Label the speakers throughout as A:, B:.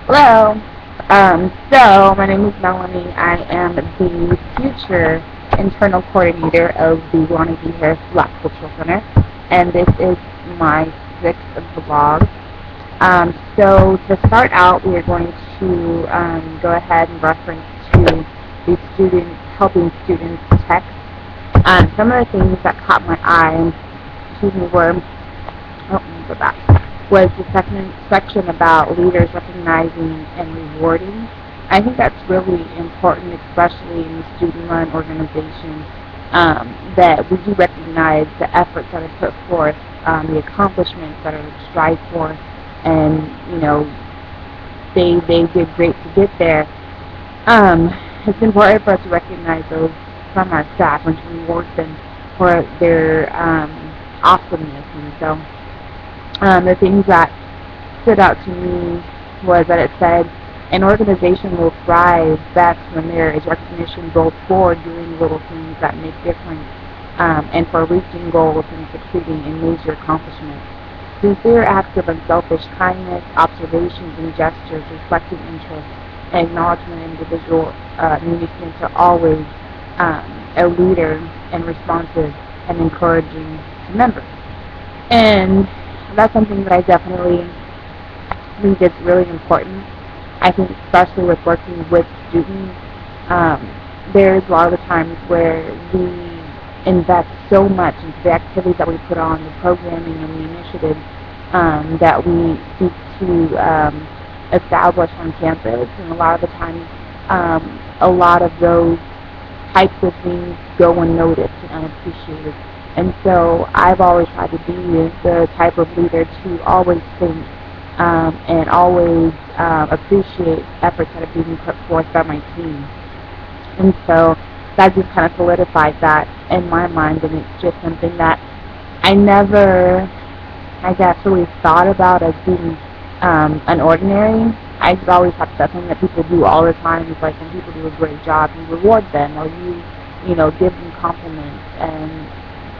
A: Hello. So my name is Meleani. I am the future internal coordinator of the Lonnie D. Harris Black Cultural Center, and this is my sixth vlog. So to start out, we are going to go ahead and reference to the students helping students text. Some of the things that caught my eye, were let me go back, was the second section about leaders recognizing and rewarding. I think that's really important, especially in student-run organizations, that we do recognize the efforts that are put forth, the accomplishments that are strived for, and they did great to get there. Um, it's important for us to recognize those from our staff and to reward them for their awesomeness. And so the things that stood out to me was that it said an organization will thrive best when there is recognition both for doing little things that make difference, and for reaching goals and succeeding in major accomplishments. Sincere acts of unselfish kindness, observations and gestures reflecting interest and acknowledgement of individual needs to always a leader and responsive and encouraging to members. And that's something that I definitely think is really important. I think especially with working with students, um, there's a lot of the times where we invest so much into the activities that we put on, the programming and the initiatives that we seek to establish on campus, and a lot of the times, a lot of those types of things go unnoticed and unappreciated. And so I've always tried to be the type of leader to always think and always appreciate efforts that are being put forth by my team. And so that just kind of solidified that in my mind, and it's just something that I never, I guess, really thought about as being an ordinary. I just always thought that's something that people do all the time. It's like when people do a great job, you reward them, or you give them compliments and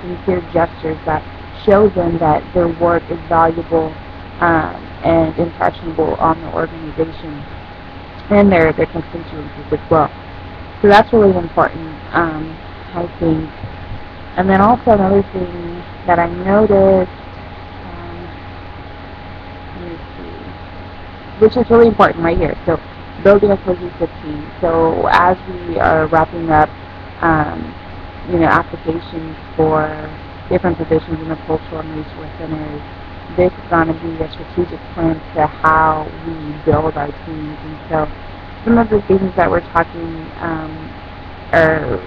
A: sincere gestures that show them that their work is valuable and impressionable on the organization and their constituencies as well. So that's really important, I think. And then also another thing that I noticed, let me see, which is really important right here. So building a cohesive team. So as we are wrapping up, applications for different positions in the cultural and resource centers, this is going to be a strategic plan to how we build our teams. And so some of the things that we're talking are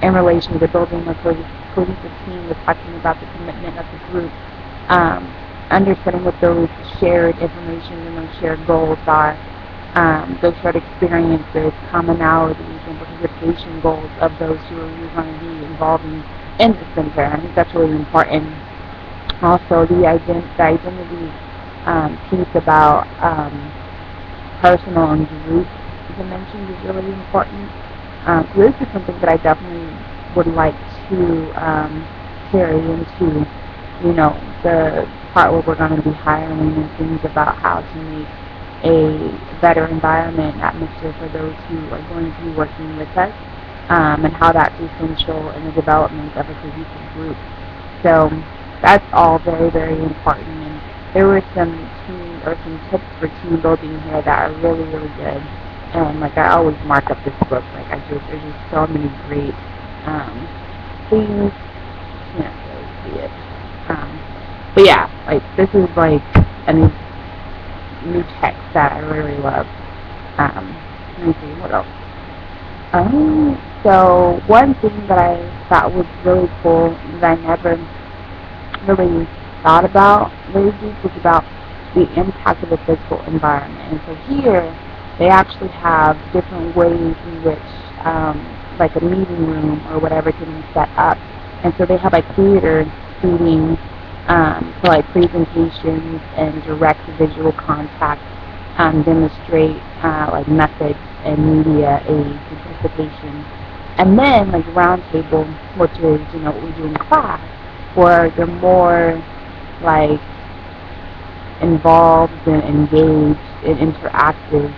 A: in relation to building a cohesive team. We're talking about the commitment of the group, understanding what those shared information and those shared goals are, those shared experiences, commonalities, and participation goals of those who are really going to be involved in the center. I think that's really important. Also, the identity piece about personal and group dimensions is really important. So this is something that I definitely would like to carry into, the part where we're going to be hiring and things about how to make a better environment and atmosphere for those who are going to be working with us, and how that's essential in the development of a cohesive group. So that's all very, very important. And there were some tips for team building here that are really, really good. And like I always mark up this book. Like there's just so many great things. Can't really see it. But yeah, like this is like a new text that I really love. Let me see what else. So one thing that I thought was really cool that I never really thought about very deep was about the impact of the physical environment. And so here they actually have different ways in which like a meeting room or whatever can be set up. And so they have like theater seating for like presentations and direct visual contact, demonstrate like methods and media aids and participation. And then like round table, which is what we do in class, where they're more like involved and engaged and interactive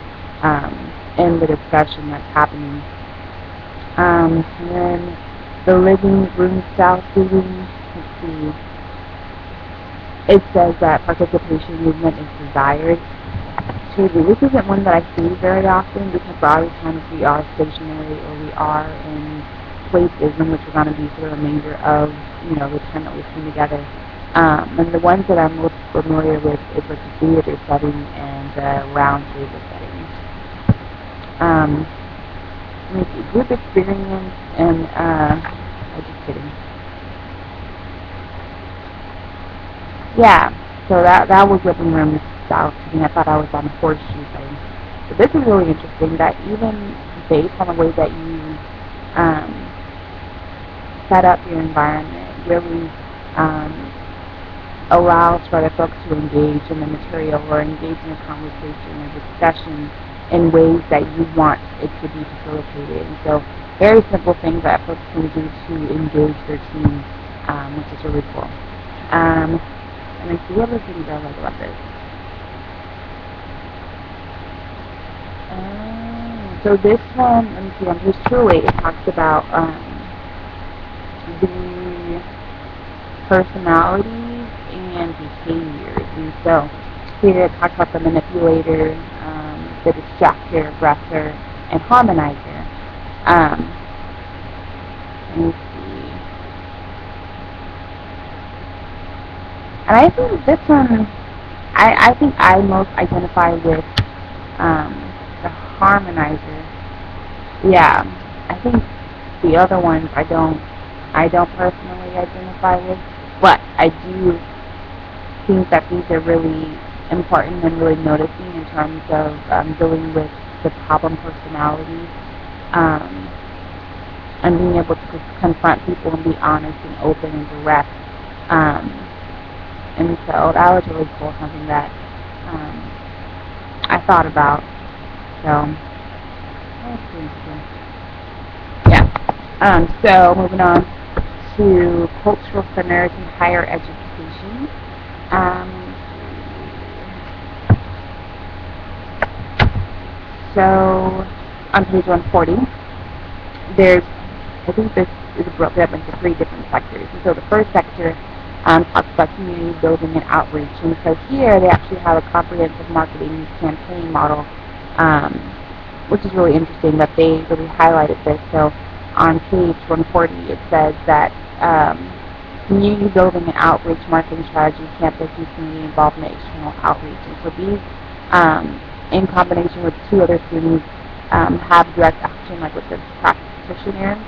A: in the discussion that's happening. And then the living room style seating, let's see, it says that participation movement is desired. This isn't one that I see very often because a lot of times we are stationary or we are in places in which we're going to be for the remainder of the time that we spend together. And the ones that I'm most familiar with is like the theater setting and the round table setting. Let me see, group experience and I'm just kidding. Yeah, so that was living room style to me. I thought I was on a horseshoe thing. So this is really interesting that even based on the way that you um, set up your environment really allows for other folks to engage in the material or engage in a conversation or discussion in ways that you want it to be facilitated. And so very simple things that folks can do to engage their team, which is really cool. And I see what other things I like about this. So this one, let me see, on page 208, it talks about the personalities and behaviors. And so here it talks about the manipulator, the distractor, aggressor, and harmonizer. Let me see. And I think this one, I think I most identify with the harmonizer. Yeah, I think the other ones I don't personally identify with, but I do think that these are really important and really noticing in terms of dealing with the problem personalities and being able to confront people and be honest and open and direct. And so that was really cool, something that I thought about. So that's interesting. Yeah. So moving on to cultural centers in higher education. So on page 140, I think this is broken up into 3 different sectors. And so the first sector talks about community building and outreach. And so here they actually have a comprehensive marketing campaign model, which is really interesting that they really highlighted this. So on page 140 it says that community building and outreach marketing strategy, campus and community involvement, external outreach. And so these, in combination with 2 other themes, have direct action, like with the practitioner.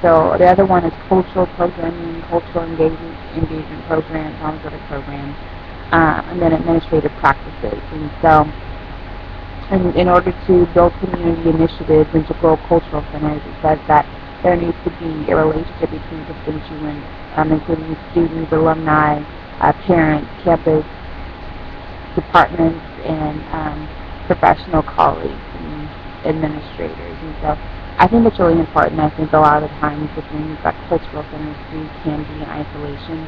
A: So the other one is cultural programming, cultural engagement programs, all those other programs, and then administrative practices. And so in order to build community initiatives and to grow cultural centers, it says that there needs to be a relationship between constituents, including students, alumni, parents, campus departments, and professional colleagues and administrators. And so I think it's really important. I think a lot of the times the things that cultural centers do can be in isolation,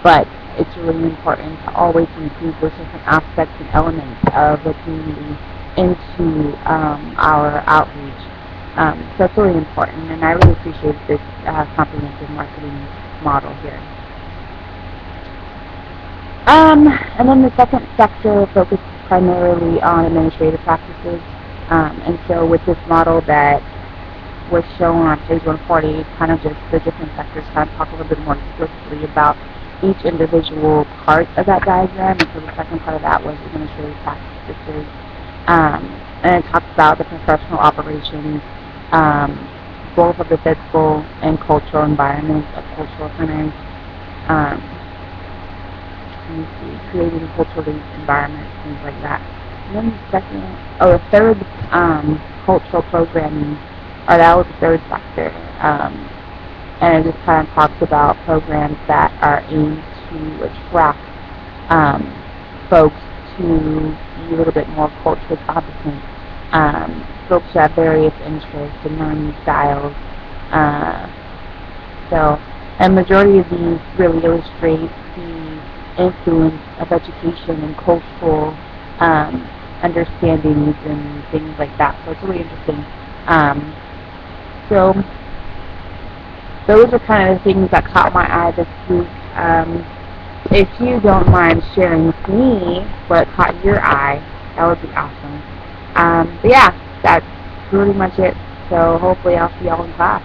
A: but it's really important to always include those different aspects and elements of the community into our outreach. So it's really important, and I really appreciate this comprehensive marketing model here. And then the second sector focuses primarily on administrative practices. And so with this model that was shown on page 140, kind of just the different sectors kind of talk a little bit more explicitly about each individual part of that diagram. And so the second part of that was administrative practices. And it talks about the professional operations, both of the physical and cultural environments of cultural centers. Creating culturally environments, things like that. And then the third cultural programming, or that was the third sector, and it just kind of talks about programs that are aimed to attract folks to be a little bit more culturally competent, folks who have various interests and learning styles. And majority of these really illustrate the influence of education and cultural understandings and things like that. So it's really interesting. So those are kind of the things that caught my eye this week. If you don't mind sharing with me what caught your eye, that would be awesome. But yeah, that's pretty much it. So hopefully I'll see y'all in class.